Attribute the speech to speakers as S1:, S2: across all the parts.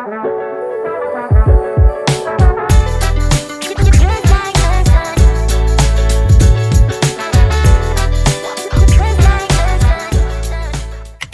S1: Now,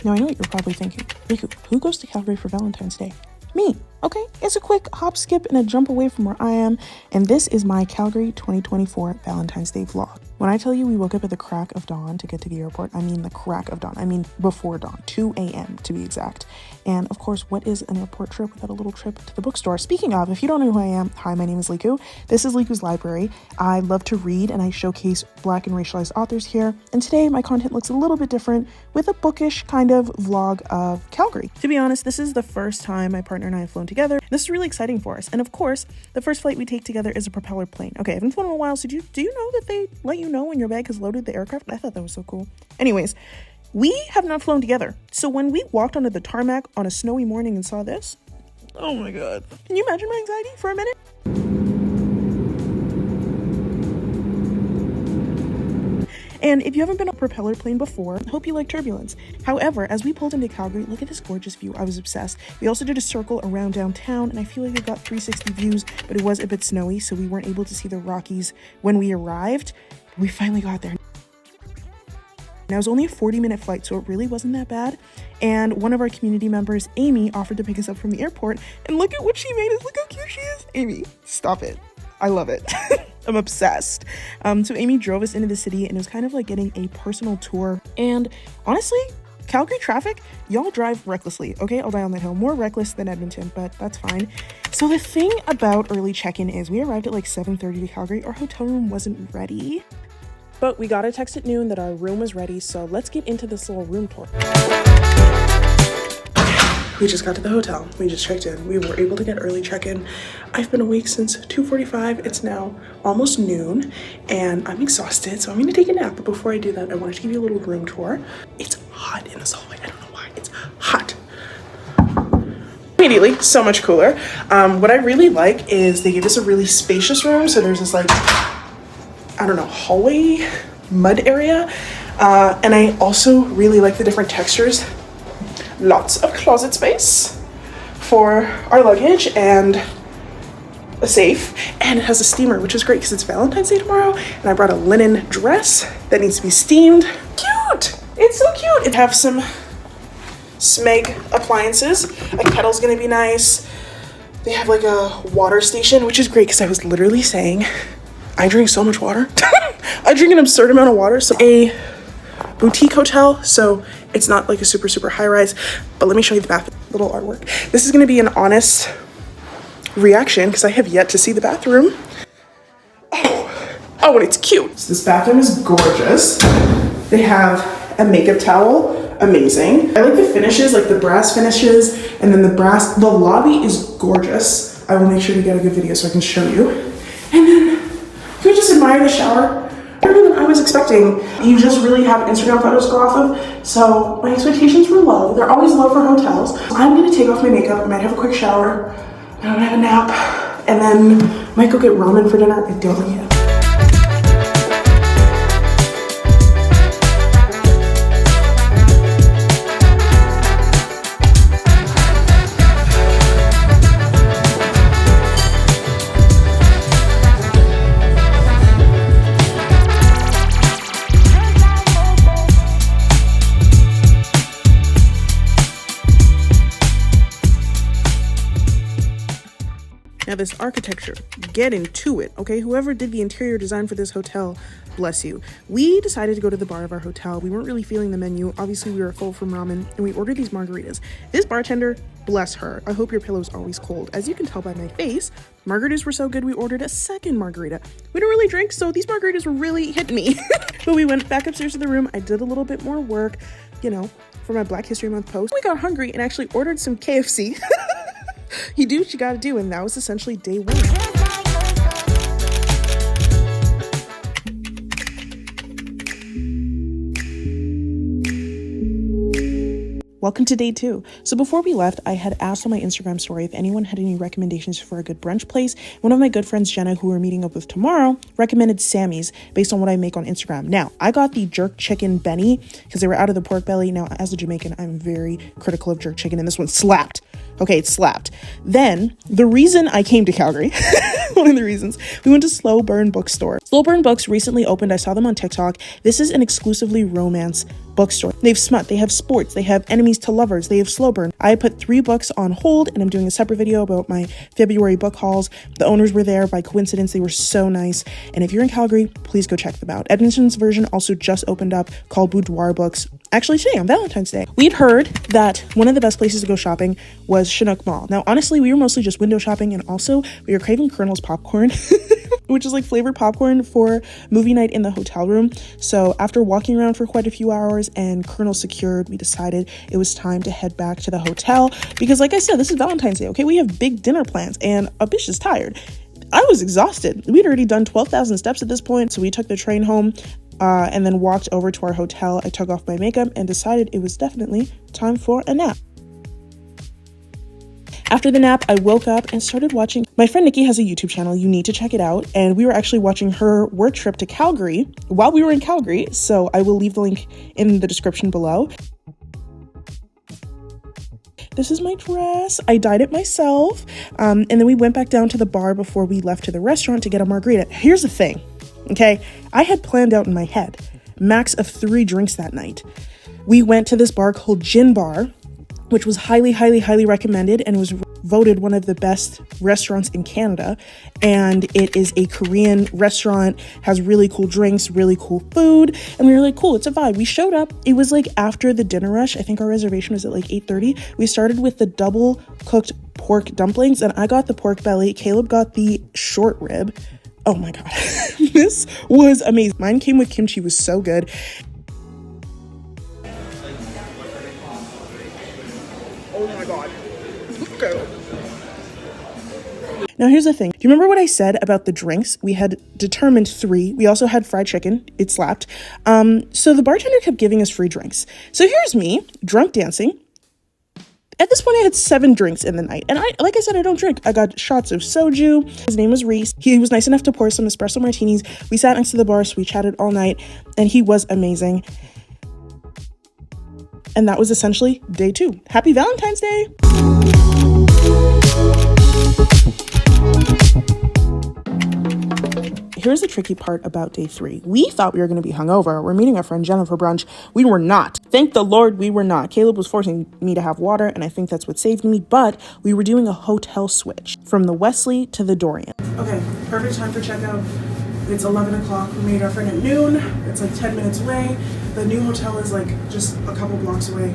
S1: I know what you're probably thinking. Riku, who goes to Calgary for Valentine's Day? Me. Okay, it's a quick hop, skip, and a jump away from where I am, and this is my Calgary 2024 Valentine's Day vlog. When I tell you we woke up at the crack of dawn to get to the airport, I mean the crack of dawn. I mean before dawn, 2 a.m. to be exact. And of course, what is an airport trip without a little trip to the bookstore? Speaking of, if you don't know who I am, hi, my name is Liku. This is Liku's Library. I love to read and I showcase Black and racialized authors here. And today my content looks a little bit different with a bookish kind of vlog of Calgary. To be honest, this is the first time my partner and I have flown together. This is really exciting for us. And of course, the first flight we take together is a propeller plane. Okay, I haven't flown in a while, so do you know that they let you know when your bag has loaded the aircraft? I thought that was so cool. Anyways, we have not flown together. So when we walked onto the tarmac on a snowy morning and saw this, oh my God. Can you imagine my anxiety for a minute? And if you haven't been on a propeller plane before, I hope you like turbulence. However, as we pulled into Calgary, look at this gorgeous view. I was obsessed. We also did a circle around downtown, and I feel like we got 360 views, but it was a bit snowy, so we weren't able to see the Rockies when we arrived. We finally got there. Now, it was only a 40-minute flight, so it really wasn't that bad. And one of our community members, Amy, offered to pick us up from the airport, and look at what she made us. Look how cute she is. Amy, stop it. I love it. I'm obsessed. So Amy drove us into the city, and it was kind of like getting a personal tour. And honestly, Calgary traffic, y'all drive recklessly, okay? I'll die on that hill. More reckless than Edmonton, but that's fine. So the thing about early check-in is we arrived at like 7:30 to Calgary. Our hotel room wasn't ready, but we got a text at noon that our room was ready. So let's get into this little room tour. We just got to the hotel. We just checked in. We were able to get early check-in. I've been awake since 2:45. It's now almost noon and I'm exhausted, so I'm gonna take a nap. But before I do that, I wanted to give you a little room tour. It's hot in this hallway. I don't know why. It's hot. Immediately, so much cooler. What I really like is they gave us a really spacious room. So there's this like, I don't know, hallway mud area. And I also really like the different textures. Lots of closet space for our luggage and a safe, and it has a steamer, which is great because it's Valentine's Day tomorrow, and I brought a linen dress that needs to be steamed. Cute! It's so cute. It have some Smeg appliances. A kettle's gonna be nice. They have like a water station, which is great because I was literally saying I drink so much water. I drink an absurd amount of water. So a boutique hotel, so it's not like a super high rise, but let me show you the bathroom. Little artwork. This is going to be an honest reaction because I have yet to see the bathroom. Oh, and it's cute. So this bathroom is gorgeous. They have a makeup towel, amazing. I like the finishes, like the brass finishes, and then the lobby is gorgeous. I will make sure to get a good video so I can show you. And then can we just admire the shower? Better than I was expecting. You just really have Instagram photos to go off of, so my expectations were low. They're always low for hotels. I'm gonna take off my makeup. I might have a quick shower. I'm gonna have a nap, and then might go get ramen for dinner. I don't know yet. Now this architecture, get into it, okay? Whoever did the interior design for this hotel, bless you. We decided to go to the bar of our hotel. We weren't really feeling the menu. Obviously, we were full from ramen, and we ordered these margaritas. This bartender, bless her. I hope your pillow's always cold. As you can tell by my face, margaritas were so good, we ordered a second margarita. We don't really drink, so these margaritas were really hitting me. But we went back upstairs to the room. I did a little bit more work, you know, for my Black History Month post. We got hungry and actually ordered some KFC. You do what you gotta do, and that was essentially day one. Welcome to day 2. So before we left, I had asked on my Instagram story if anyone had any recommendations for a good brunch place. One of my good friends, Jenna, who we're meeting up with tomorrow, recommended Sammy's based on what I make on Instagram. Now, I got the jerk chicken Benny because they were out of the pork belly. Now, as a Jamaican, I'm very critical of jerk chicken, and this one slapped. Okay, it slapped. Then the reason I came to Calgary, one of the reasons, we went to Slow Burn Bookstore. Slow Burn Books recently opened. I saw them on TikTok. This is an exclusively romance bookstore. They have smut, they have sports, they have enemies to lovers, they have slow burn. I put 3 books on hold and I'm doing a separate video about my February book hauls. The owners were there by coincidence. They were so nice. And if you're in Calgary, please go check them out. Edmonton's version also just opened up called Boudoir Books. Actually today on Valentine's Day. We'd heard that one of the best places to go shopping was Chinook Mall. Now, honestly, we were mostly just window shopping and also we were craving Colonel's popcorn, which is like flavored popcorn for movie night in the hotel room. So after walking around for quite a few hours and Colonel secured, we decided it was time to head back to the hotel because like I said, this is Valentine's Day, okay? We have big dinner plans and a bitch is tired. I was exhausted. We'd already done 12,000 steps at this point, so we took the train home and then walked over to our hotel. I took off my makeup and decided it was definitely time for a nap. After the nap, I woke up and started watching. My friend Nikki has a YouTube channel. You need to check it out. And we were actually watching her work trip to Calgary while we were in Calgary. So I will leave the link in the description below. This is my dress. I dyed it myself. And then we went back down to the bar before we left to the restaurant to get a margarita. Here's the thing, okay? I had planned out in my head, max of 3 drinks that night. We went to this bar called Gin Bar, which was highly, highly, highly recommended and was voted one of the best restaurants in Canada. And it is a Korean restaurant, has really cool drinks, really cool food. And we were like, cool, it's a vibe. We showed up. It was like after the dinner rush. I think our reservation was at like 8:30. We started with the double cooked pork dumplings and I got the pork belly. Caleb got the short rib. Oh my God, this was amazing. Mine came with kimchi, was so good. Oh my God. Okay. Now here's the thing. Do you remember what I said about the drinks? We had determined 3. We also had fried chicken. It slapped. So the bartender kept giving us free drinks. So here's me, drunk dancing. At this point, I had 7 drinks in the night. And like I said, I don't drink. I got shots of soju. His name was Reese. He was nice enough to pour some espresso martinis. We sat next to the bar, so we chatted all night. And he was amazing. And that was essentially day 2. Happy Valentine's Day! Here's the tricky part about day 3. We thought we were going to be hungover. We're meeting our friend Jenna for brunch. We were not. Thank the Lord we were not. Caleb was forcing me to have water, and I think that's what saved me. But we were doing a hotel switch from the Wesley to the Dorian. Okay, perfect time for checkout. It's 11 o'clock. We made our friend at noon. It's like 10 minutes away. The new hotel is like just a couple blocks away.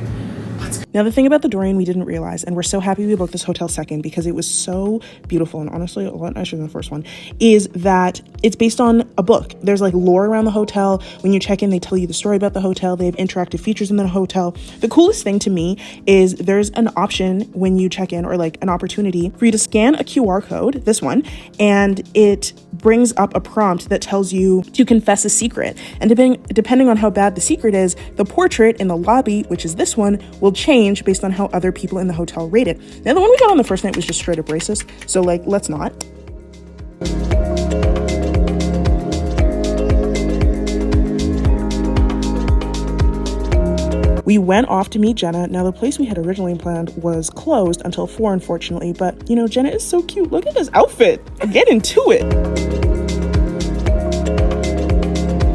S1: Let's go. Now, the thing about the Dorian we didn't realize, and we're so happy we booked this hotel second because it was so beautiful and honestly a lot nicer than the first one, is that it's based on a book. There's like lore around the hotel. When you check in, they tell you the story about the hotel. They have interactive features in the hotel. The coolest thing to me is there's an option when you check in, or like an opportunity for you to scan a QR code, this one, and it brings up a prompt that tells you to confess a secret. And depending on how bad the secret is, the portrait in the lobby, which is this one, will change based on how other people in the hotel rate it. Now, the one we got on the first night was just straight up racist, so like, let's not. We went off to meet Jenna. Now, the place we had originally planned was closed until 4, unfortunately, but you know, Jenna is so cute. Look at this outfit. Get into it.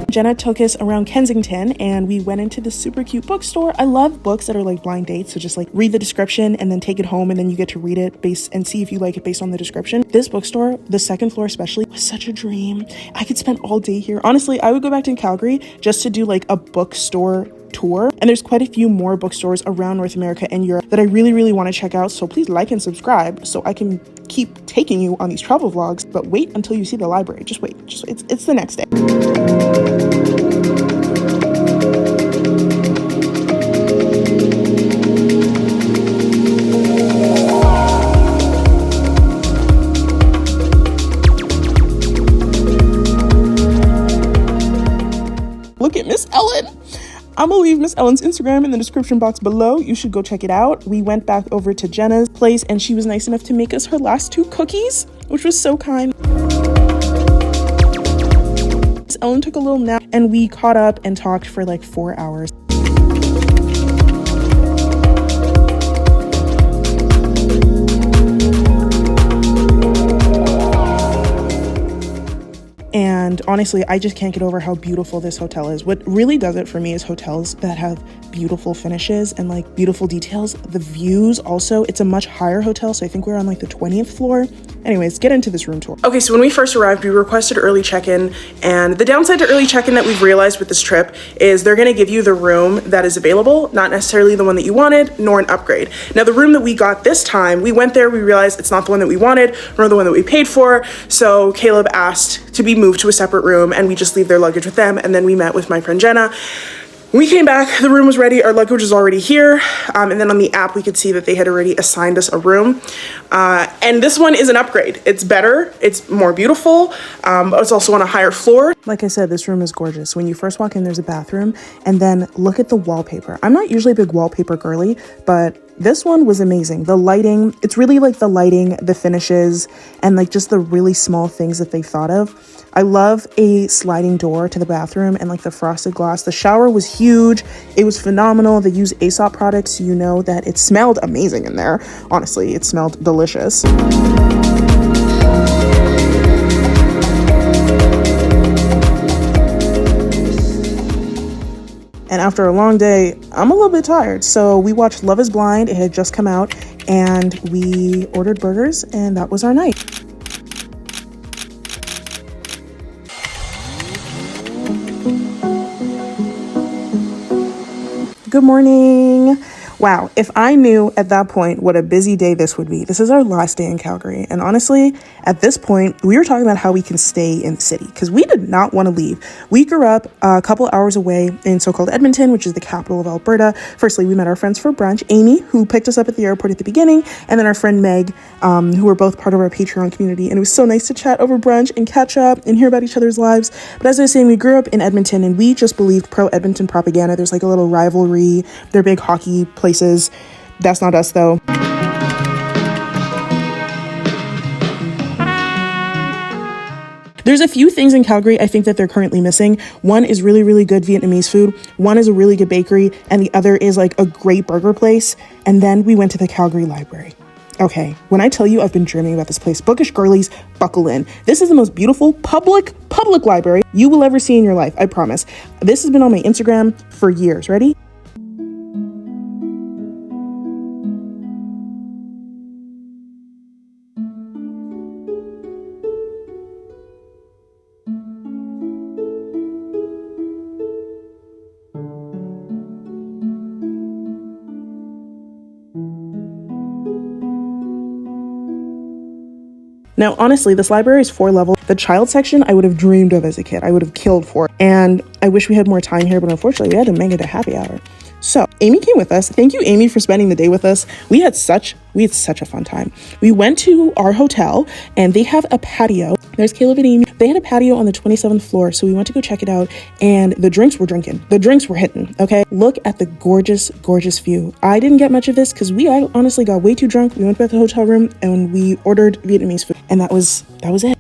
S1: Jenna took us around Kensington and we went into this super cute bookstore. I love books that are like blind dates. So just like read the description and then take it home and then you get to read it and see if you like it based on the description. This bookstore, the second floor especially, was such a dream. I could spend all day here. Honestly, I would go back to Calgary just to do like a bookstore tour. And there's quite a few more bookstores around North America and Europe that I really, really want to check out. So please like and subscribe so I can keep taking you on these travel vlogs. But wait until you see the library. Just wait. It's the next day. Look at Miss Ellen. I'm gonna leave Miss Ellen's Instagram in the description box below. You should go check it out. We went back over to Jenna's place and she was nice enough to make us her last 2 cookies, which was so kind. Miss Ellen took a little nap and we caught up and talked for like 4 hours. And honestly, I just can't get over how beautiful this hotel is. What really does it for me is hotels that have beautiful finishes and like beautiful details. The views also, it's a much higher hotel, so I think we're on like the 20th floor. Anyways, get into this room tour. Okay, so when we first arrived, we requested early check-in, and the downside to early check-in that we've realized with this trip is they're gonna give you the room that is available, not necessarily the one that you wanted, nor an upgrade. Now, the room that we got this time, we went there, we realized it's not the one that we wanted, nor the one that we paid for, so Caleb asked to be moved to a separate room, and we just leave their luggage with them, and then we met with my friend Jenna. When we came back, the room was ready, our luggage was already here, and then on the app we could see that they had already assigned us a room. And this one is an upgrade. It's better, it's more beautiful, but it's also on a higher floor. Like I said, this room is gorgeous. When you first walk in, there's a bathroom, and then look at the wallpaper. I'm not usually a big wallpaper girly, but this one was amazing. The lighting, it's really like the lighting, the finishes, and like just the really small things that they thought of. I love a sliding door to the bathroom and like the frosted glass. The shower was huge. It was phenomenal. They use Aesop products, so you know that it smelled amazing in there. Honestly, it smelled delicious. And after a long day, I'm a little bit tired. So we watched Love is Blind. It had just come out, and we ordered burgers, and that was our night. Good morning. Wow, if I knew at that point what a busy day this would be. This is our last day in Calgary. And honestly, at this point, we were talking about how we can stay in the city because we did not want to leave. We grew up a couple hours away in so-called Edmonton, which is the capital of Alberta. Firstly, we met our friends for brunch, Amy, who picked us up at the airport at the beginning, and then our friend Meg, who were both part of our Patreon community. And it was so nice to chat over brunch and catch up and hear about each other's lives. But as I was saying, we grew up in Edmonton, and we just believed pro-Edmonton propaganda. There's like a little rivalry. They're big hockey places. That's not us though. There's a few things in Calgary I think that they're currently missing. One is really, really good Vietnamese food. One is a really good bakery. And the other is like a great burger place. And then we went to the Calgary Library. Okay, when I tell you I've been dreaming about this place, Bookish girlies, buckle in. This is the most beautiful public library you will ever see in your life, I promise. This has been on my Instagram for years. Ready? Now, honestly, this library is 4 levels. The child section I would have dreamed of as a kid. I would have killed for it. And I wish we had more time here, but unfortunately we had to make it a happy hour. So Amy came with us. Thank you, Amy, for spending the day with us. We had such a fun time. We went to our hotel and they have a patio. There's Caleb and Amy. They had a patio on the 27th floor. So we went to go check it out and the drinks were drinking. The drinks were hitting. Okay. Look at the gorgeous, gorgeous view. I didn't get much of this because I honestly got way too drunk. We went back to the hotel room and we ordered Vietnamese food. And that was it.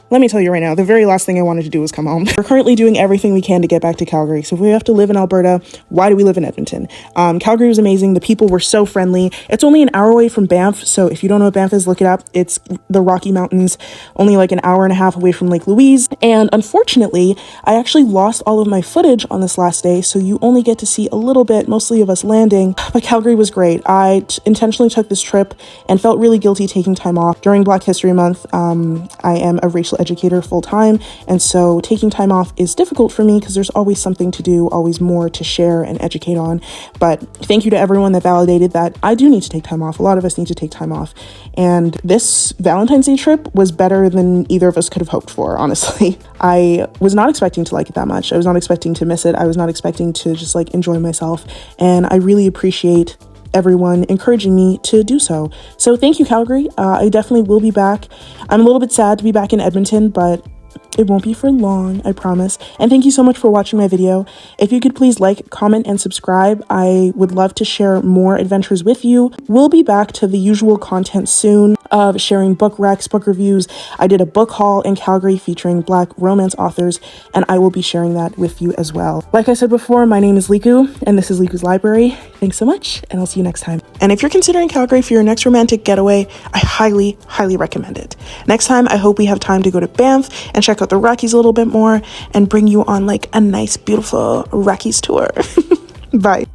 S1: Let me tell you right now, the very last thing I wanted to do was come home. We're currently doing everything we can to get back to Calgary. So if we have to live in Alberta, why do we live in Edmonton? Calgary was amazing. The people were so friendly. It's only an hour away from Banff. So if you don't know what Banff is, look it up. It's the Rocky Mountains, only like an hour and a half away from Lake Louise. And unfortunately, I actually lost all of my footage on this last day. So you only get to see a little bit, mostly of us landing. But Calgary was great. I intentionally took this trip and felt really guilty taking time off. During Black History Month, I am a racial educator full-time, and so taking time off is difficult for me because there's always something to do, always more to share and educate on. But thank you to everyone that validated that I do need to take time off. A lot of us need to take time off, and this Valentine's Day trip was better than either of us could have hoped for, honestly. I was not expecting to like it that much. I was not expecting to miss it. I was not expecting to just like enjoy myself, and I really appreciate everyone encouraging me to do so. So thank you, Calgary. I definitely will be back. I'm a little bit sad to be back in Edmonton, but It won't be for long, I promise. And thank you so much for watching my video. If you could please like, comment, and subscribe, I would love to share more adventures with you. We'll be back to the usual content soon of sharing book recs, book reviews. I did a book haul in Calgary featuring Black romance authors, and I will be sharing that with you as well. Like I said before, my name is Liku, and this is Liku's Library. Thanks so much, and I'll see you next time. And if you're considering Calgary for your next romantic getaway, I highly, highly recommend it. Next time, I hope we have time to go to Banff and check out the Rockies a little bit more and bring you on like a nice, beautiful Rockies tour. Bye.